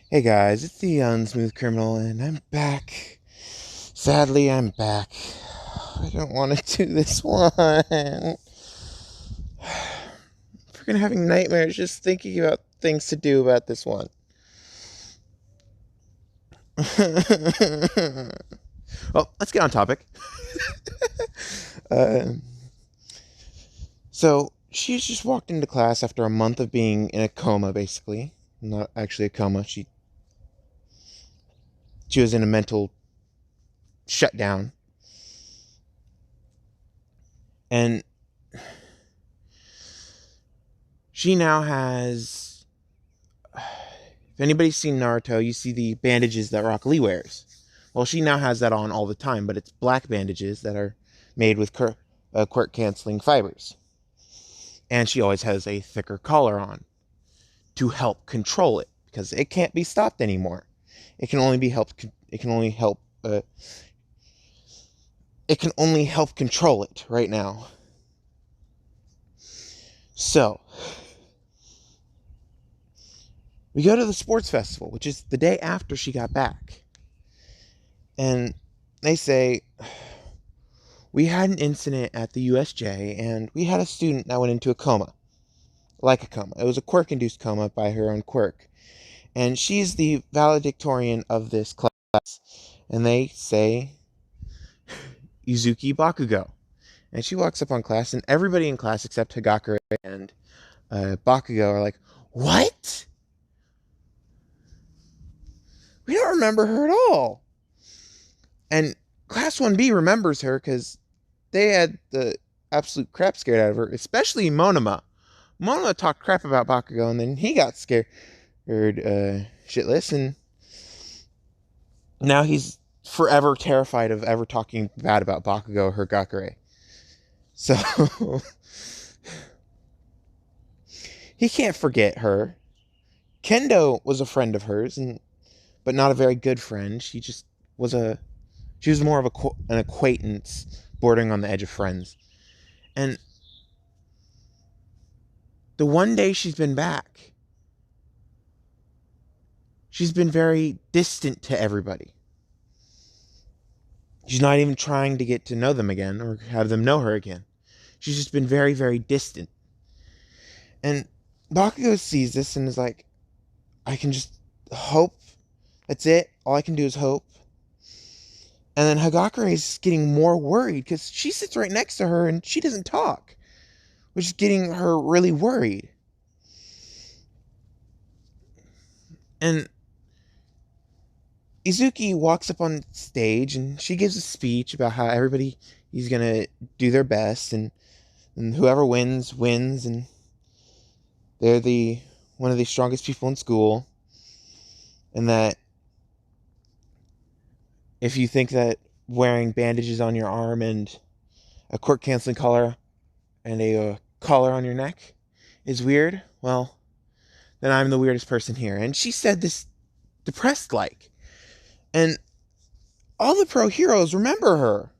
Hey guys, it's the Unsmooth Criminal, and I'm back. Sadly, I'm back. I don't want to do this one. I'm freaking having nightmares just thinking about things to do about this one. Well, let's get on topic. uh, so, she's just walked into class after a month of being in a coma, basically. Not actually a coma. She was in a mental shutdown. And she now has, if anybody's seen Naruto, you see the bandages that Rock Lee wears. Well, she now has that on all the time, but it's black bandages that are made with quirk-canceling fibers. And she always has a thicker collar on to help control it, because it can't be stopped anymore. It can only be helped. It can only help. It can only help control it right now. So we go to the sports festival, which is the day after she got back. And they say, we had an incident at the USJ, and we had a student that went into a coma. Like a coma. It was a quirk-induced coma by her own quirk. And she's the valedictorian of this class. And they say, Izuki Bakugo. And she walks up on class, and everybody in class except Hagakure and Bakugo are like, what? We don't remember her at all. And Class 1B remembers her because they had the absolute crap scared out of her, especially Monoma. Monoma talked crap about Bakugo, and then he got scared shitless, and now he's forever terrified of ever talking bad about Bakugo or Hagakure. So he can't forget her. Kendo was a friend of hers, but not a very good friend. She was more of an acquaintance, bordering on the edge of friends. And the one day she's been back, she's been very distant to everybody. She's not even trying to get to know them again or have them know her again. She's just been very, very distant. And Bakugo sees this and is like, I can just hope. That's it. All I can do is hope. And then Hagakure is getting more worried because she sits right next to her and she doesn't talk, which is getting her really worried. And Izuki walks up on stage and she gives a speech about how everybody is going to do their best, and whoever wins, and they're one of the strongest people in school, and that if you think that wearing bandages on your arm and a quirk canceling collar and a collar on your neck is weird, well, then I'm the weirdest person here. And she said this depressed like. And all the pro heroes remember her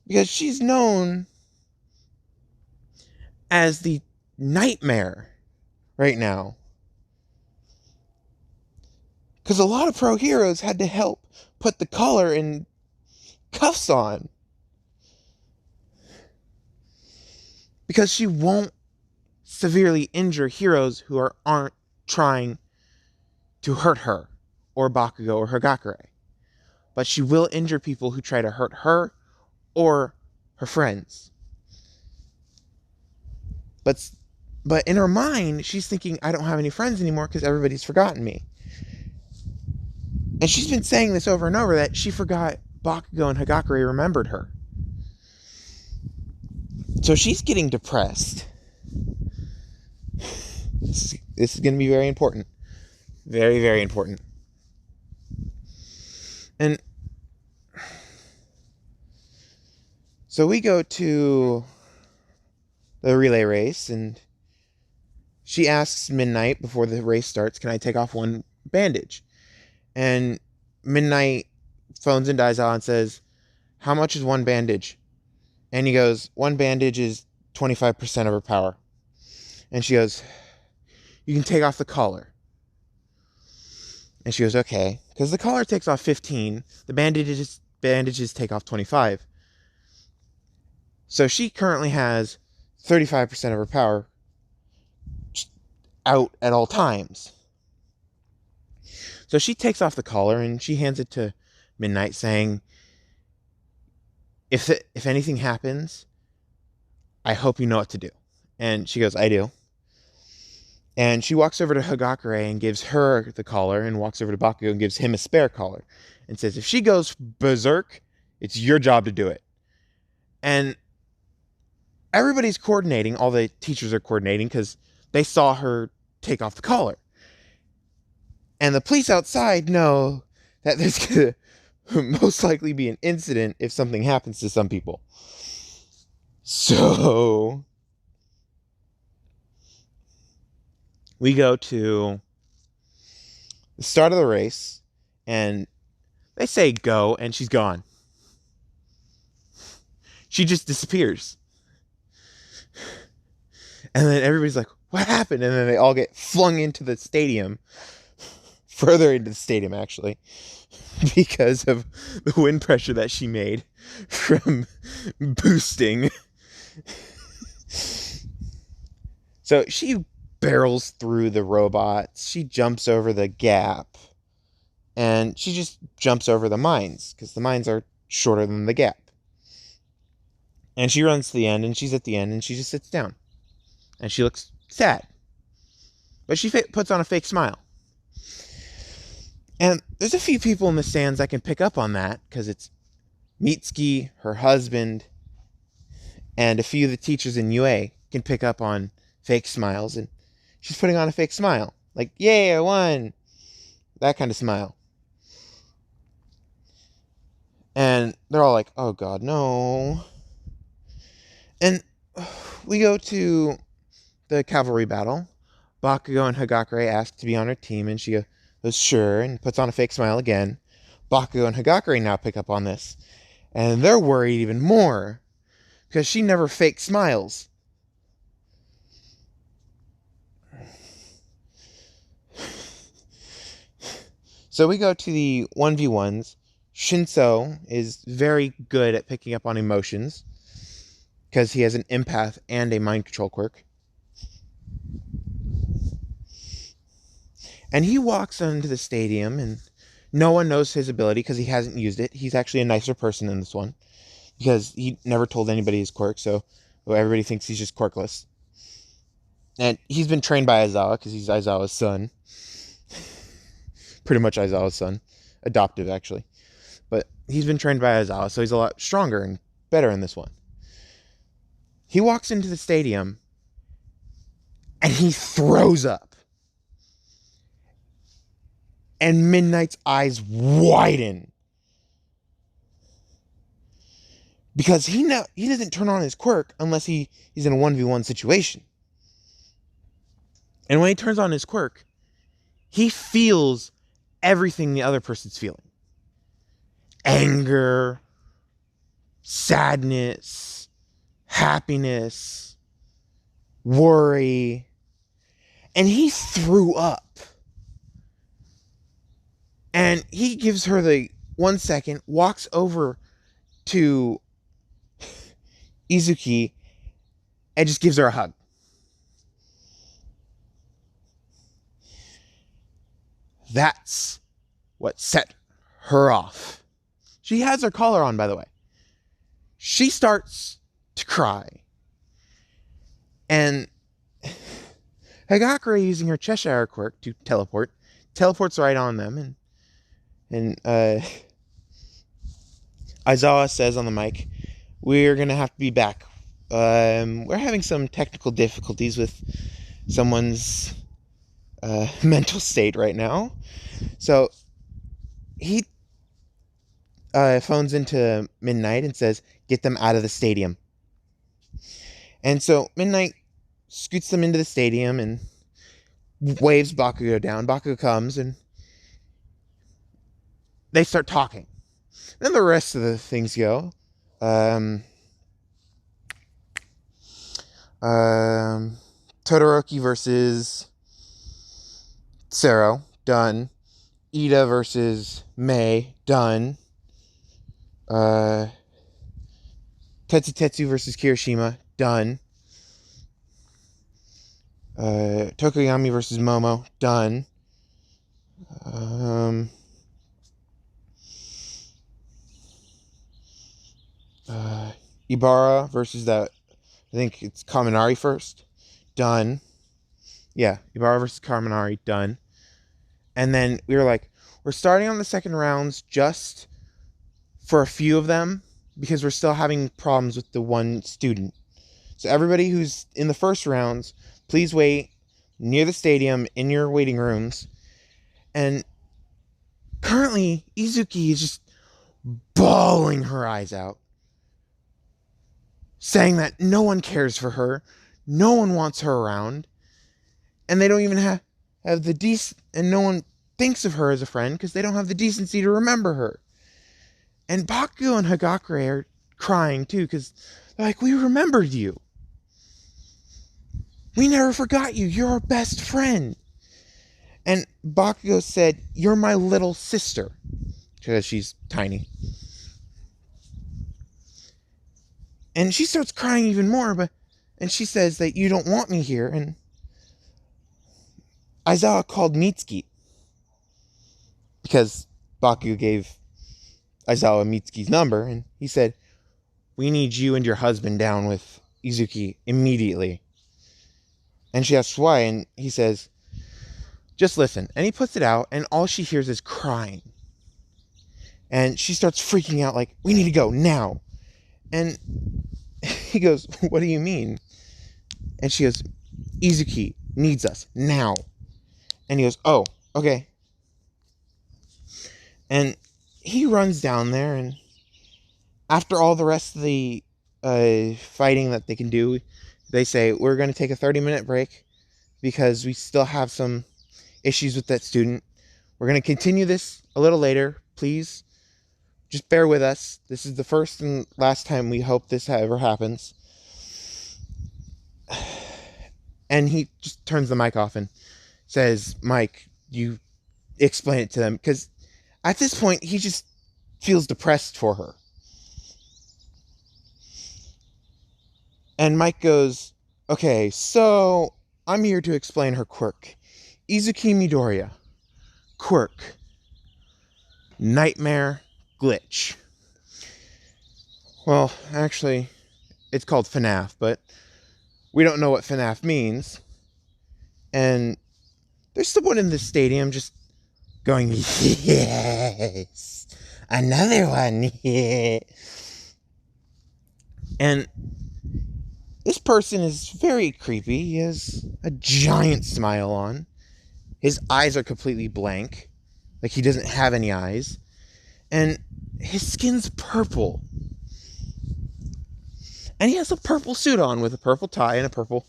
because she's known as the nightmare right now. Because a lot of pro heroes had to help put the collar and cuffs on. Because she won't severely injure heroes who aren't trying to hurt her, or Bakugo, or Hagakure. But she will injure people who try to hurt her or her friends. But in her mind, she's thinking, I don't have any friends anymore because everybody's forgotten me. And she's been saying this over and over, that she forgot Bakugo and Hagakure remembered her. So she's getting depressed. This is going to be very important. Very, very important. And so we go to the relay race, and she asks Midnight before the race starts, can I take off one bandage? And Midnight phones and Daisaw and says, how much is one bandage? And he goes, one bandage is 25% of her power. And she goes, you can take off the collar. And she goes, okay. Because the collar takes off 15. The bandages take off 25. So she currently has 35% of her power out at all times. So she takes off the collar and she hands it to Midnight, saying, if anything happens, I hope you know what to do. And she goes, I do. And she walks over to Hagakure and gives her the collar, and walks over to Bakugo and gives him a spare collar, and says, if she goes berserk, it's your job to do it. And everybody's coordinating. All the teachers are coordinating because they saw her take off the collar. And the police outside know that there's going to most likely be an incident if something happens to some people. So we go to the start of the race, and they say go, and she's gone. She just disappears. And then everybody's like, what happened? And then they all get flung into the stadium, further into the stadium, actually, because of the wind pressure that she made from boosting. So she barrels through the robots. She jumps over the gap. And she just jumps over the mines, because the mines are shorter than the gap. And she runs to the end, and she's at the end, and she just sits down. And she looks sad. But she puts on a fake smile. And there's a few people in the stands that can pick up on that, because it's Mitsuki, her husband, and a few of the teachers in UA can pick up on fake smiles. And she's putting on a fake smile. Like, yay, I won! That kind of smile. And they're all like, oh god, no. And we go to the cavalry battle. Bakugo and Hagakure ask to be on her team, and she goes, sure, and puts on a fake smile again. Bakugo and Hagakure now pick up on this, and they're worried even more, because she never fake smiles. So we go to the 1v1s. Shinso is very good at picking up on emotions, because he has an empath and a mind control quirk. And he walks into the stadium, and no one knows his ability because he hasn't used it. He's actually a nicer person in this one, because he never told anybody his quirk, so everybody thinks he's just quirkless. And he's been trained by Aizawa, because he's Aizawa's son. Pretty much Aizawa's son. Adoptive, actually. But he's been trained by Aizawa, so he's a lot stronger and better in this one. He walks into the stadium, and he throws up. And Midnight's eyes widen. Because he doesn't turn on his quirk unless he's in a 1v1 situation. And when he turns on his quirk, he feels everything the other person's feeling. Anger, sadness, happiness, worry. And he threw up. And he gives her the 1 second, walks over to Izuki, and just gives her a hug. That's what set her off. She has her collar on, by the way. She starts to cry. And Hagakure, using her Cheshire quirk to teleports right on them, and Aizawa says on the mic, we're going to have to be back. We're having some technical difficulties with someone's mental state right now. So he phones into Midnight and says, get them out of the stadium. And so Midnight scoots them into the stadium and waves Bakugo down. Bakugo comes, and they start talking. Then the rest of the things go. Todoroki versus Sero, done. Ida versus Mei, done. Tetsu versus Kirishima, done. Tokoyami versus Momo, done. Ibarra versus that, I think it's Kaminari first, done. Yeah, Ibarra versus Kaminari, done. And then we were like, we're starting on the second rounds just for a few of them because we're still having problems with the one student. So everybody who's in the first rounds, please wait near the stadium in your waiting rooms. And currently, Izuki is just bawling her eyes out, saying that no one cares for her, no one wants her around, and they don't even have the and no one thinks of her as a friend because they don't have the decency to remember her. And Bakugo and Hagakure are crying too because they're like, we remembered you. We never forgot you. You're our best friend. And Bakugo said, you're my little sister, because she's tiny. And she starts crying even more, and she says that you don't want me here. And Aizawa called Mitsuki because Bakugo gave Aizawa Mitsuki's number, and he said, we need you and your husband down with Izuki immediately. And she asks why, and he says, just listen. And he puts it out, and all she hears is crying. And she starts freaking out like, we need to go now. And he goes, what do you mean? And she goes, Izuki needs us now. And he goes, oh, okay. And he runs down there, and after all the rest of the fighting that they can do, they say, we're going to take a 30-minute break because we still have some issues with that student. We're going to continue this a little later. Please, just bear with us. This is the first and last time we hope this ever happens. And he just turns the mic off and says, Mike, you explain it to them. Because at this point, he just feels depressed for her. And Mike goes, okay, so I'm here to explain her quirk. Izuki Midoriya. Quirk. Nightmare glitch. Well, actually, it's called FNAF, but we don't know what FNAF means. And there's someone in the stadium just going, yes, another one. Yeah. And this person is very creepy. He has a giant smile on. His eyes are completely blank. Like he doesn't have any eyes. And his skin's purple. And he has a purple suit on with a purple tie and a purple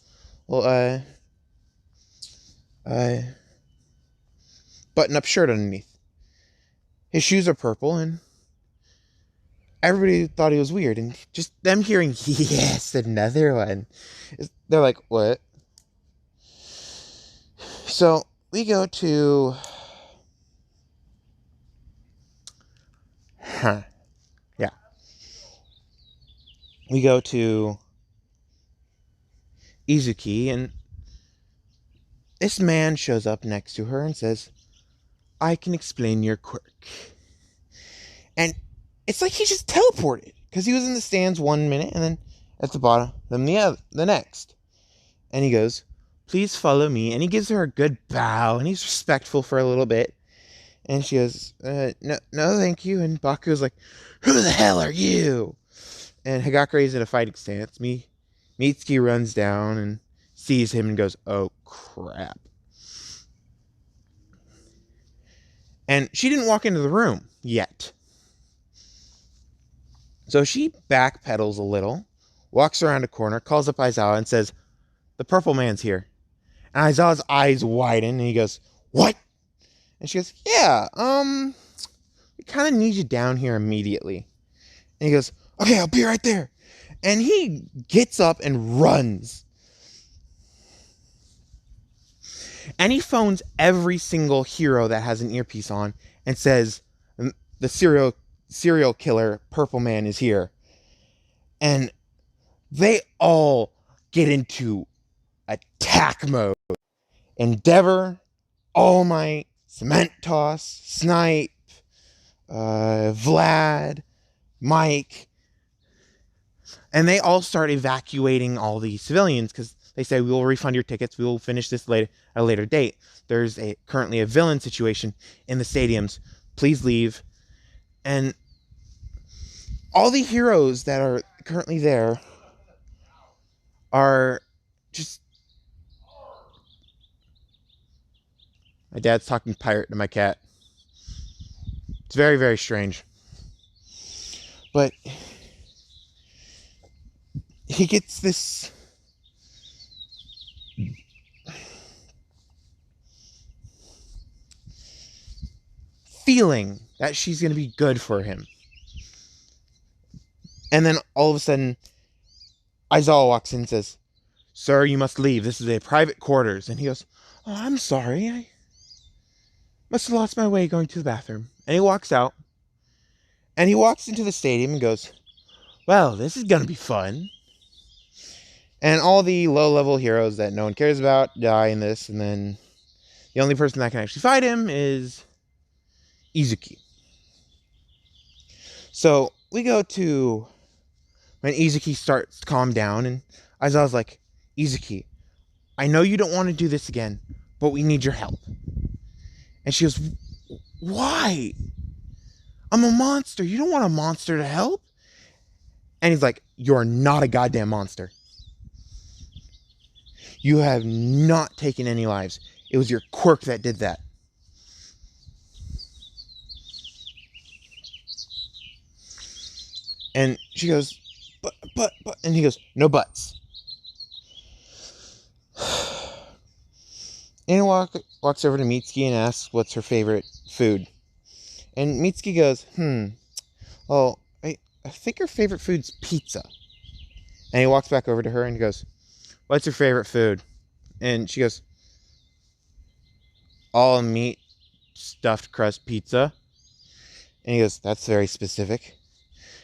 button-up shirt underneath. His shoes are purple, and everybody thought he was weird. And just them hearing, yes, another one, they're like, what? So we go to... Yeah. We go to Izuki, and this man shows up next to her and says, I can explain your quirk. And it's like he just teleported, because he was in the stands 1 minute, and then at the bottom, then the next. And he goes, please follow me. And he gives her a good bow, and he's respectful for a little bit. And she goes, no, thank you. And Bakugo's like, who the hell are you? And Hagakure's in a fighting stance. Mitsuki runs down and sees him and goes, oh, crap. And she didn't walk into the room yet. So she backpedals a little, walks around a corner, calls up Aizawa and says, the purple man's here. And Aizawa's eyes widen and he goes, what? And she goes, yeah, we kind of need you down here immediately. And he goes, okay, I'll be right there. And he gets up and runs. And he phones every single hero that has an earpiece on and says, the serial killer Purple Man is here. And they all get into attack mode. Endeavor, All Might, Cement Toss, Snipe, Vlad, Mike, and they all start evacuating all the civilians because they say, we will refund your tickets. We will finish this at a later date. There's currently a villain situation in the stadiums. Please leave. And all the heroes that are currently there are just... My dad's talking pirate to my cat. It's very, very strange. But he gets this feeling that she's going to be good for him. And then all of a sudden, Aizawa walks in and says, "Sir, you must leave. This is a private quarters." And he goes, "Oh, I'm sorry. I must have lost my way going to the bathroom." And he walks out. And he walks into the stadium and goes, "Well, this is going to be fun." And all the low-level heroes that no one cares about die in this. And then the only person that can actually fight him is Izuki. So we go to when Izuki starts to calm down. And Aizawa's like, "Izuki, I know you don't want to do this again, but we need your help." And she goes, "Why? I'm a monster. You don't want a monster to help?" And he's like, "You're not a goddamn monster. You have not taken any lives. It was your quirk that did that." And she goes, but, and he goes, "No buts." And he walks over to Mitsuki and asks what's her favorite food. And Mitsuki goes, well, I think her favorite food's pizza. And he walks back over to her and goes, "What's your favorite food?" And she goes, "All meat stuffed crust pizza." And he goes, "That's very specific."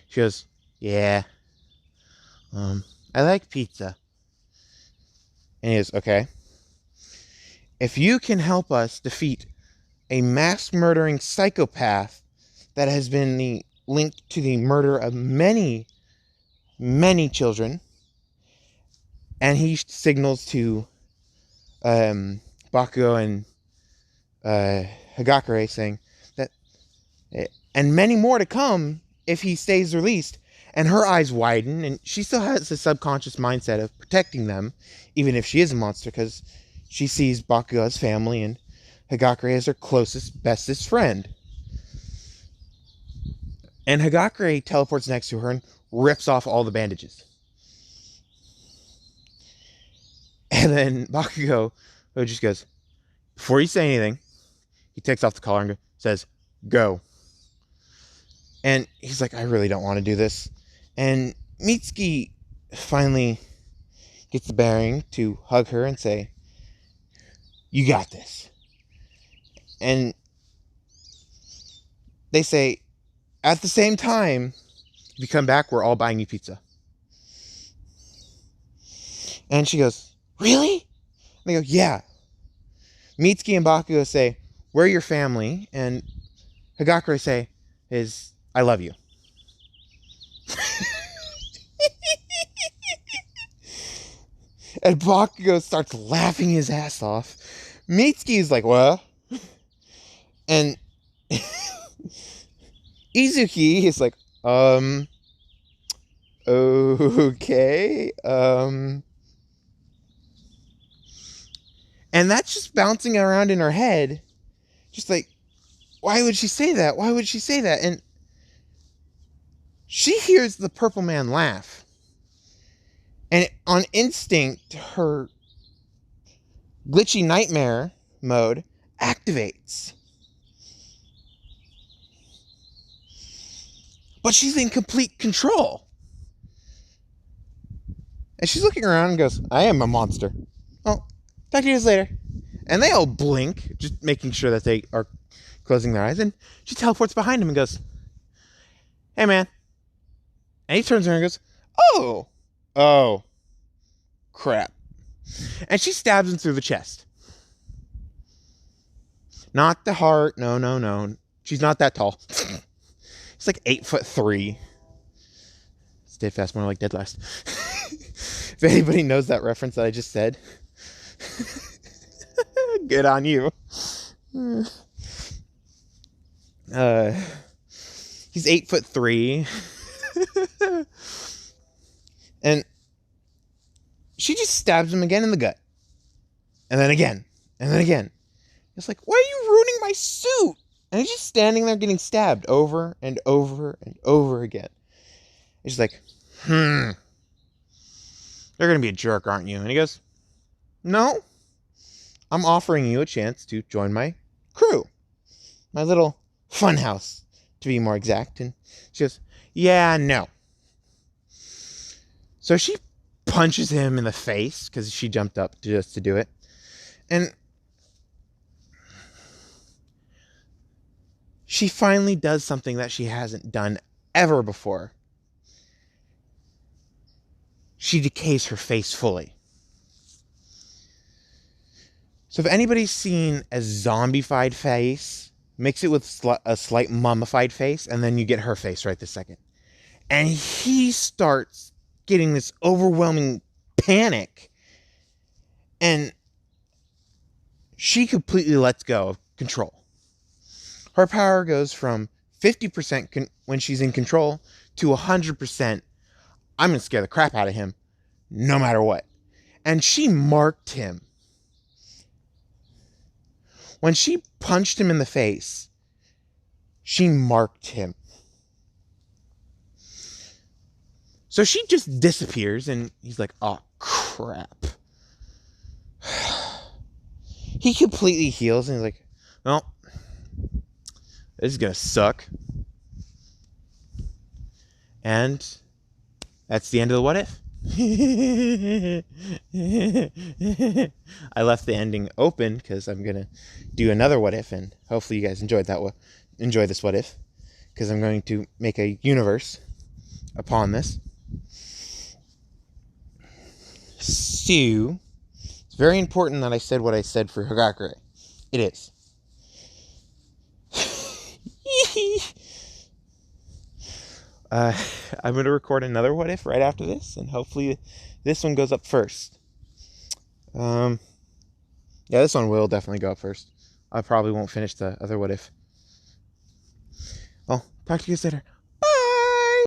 She goes, "Yeah, I like pizza." And he goes, "Okay. If you can help us defeat a mass murdering psychopath that has been linked to the murder of many, many children," and he signals to Bakugo and Hagakure saying that, and many more to come if he stays released. And her eyes widen, and she still has the subconscious mindset of protecting them, even if she is a monster, because she sees Bakugo as family and Hagakure as her closest, bestest friend. And Hagakure teleports next to her and rips off all the bandages. And then Bakugo just goes, before you say anything, he takes off the collar and says, "Go." And he's like, "I really don't want to do this." And Mitsuki finally gets the bearing to hug her and say, "You got this." And they say, "At the same time, if you come back, we're all buying you pizza." And she goes, "Really?" And they go, "Yeah." Mitsuki and Bakugo say, "We're your family." And Hagakure say, "I love you." And Bakugo starts laughing his ass off. Mitsuki is like, "What?" And Izuki is like, "Okay, And that's just bouncing around in her head. Just like, why would she say that? Why would she say that? And she hears the Purple Man laugh. And on instinct, her glitchy nightmare mode activates. But she's in complete control. And she's looking around and goes, "I am a monster. Oh, talk to you guys later." And they all blink, just making sure that they are closing their eyes. And she teleports behind him and goes, "Hey, man." And he turns around and goes, "Oh, oh, crap." And she stabs him through the chest. Not the heart. No, no, no. She's not that tall. It's like 8'3". Stay fast, more like dead last. If anybody knows that reference that I just said, good on you. He's 8'3". And she just stabs him again in the gut. And then again. And then again. It's like, why are you ruining my suit? And he's just standing there getting stabbed over and over and over again. And she's like, You're going to be a jerk, aren't you? And he goes, "No. I'm offering you a chance to join my crew. My little fun house, to be more exact." And she goes, "Yeah, no." So she punches him in the face, because she jumped up just to do it. And she finally does something that she hasn't done ever before. She decays her face fully. So if anybody's seen a zombified face, mix it with a slight mummified face, and then you get her face right this second. And he starts getting this overwhelming panic. And she completely lets go of control. Her power goes from 50% when she's in control to 100%. I'm going to scare the crap out of him no matter what. And she marked him. When she punched him in the face, she marked him. So she just disappears, and he's like, "Oh, crap." He completely heals, and he's like, "Well, this is going to suck." And that's the end of the what if. I left the ending open because I'm going to do another what if, and hopefully you guys enjoy this what if, because I'm going to make a universe upon this. So, it's very important that I said what I said for Hagakure. It is. I'm going to record another what if right after this, and hopefully this one goes up first. Yeah, this one will definitely go up first. I probably won't finish the other what if. Well, talk to you guys later.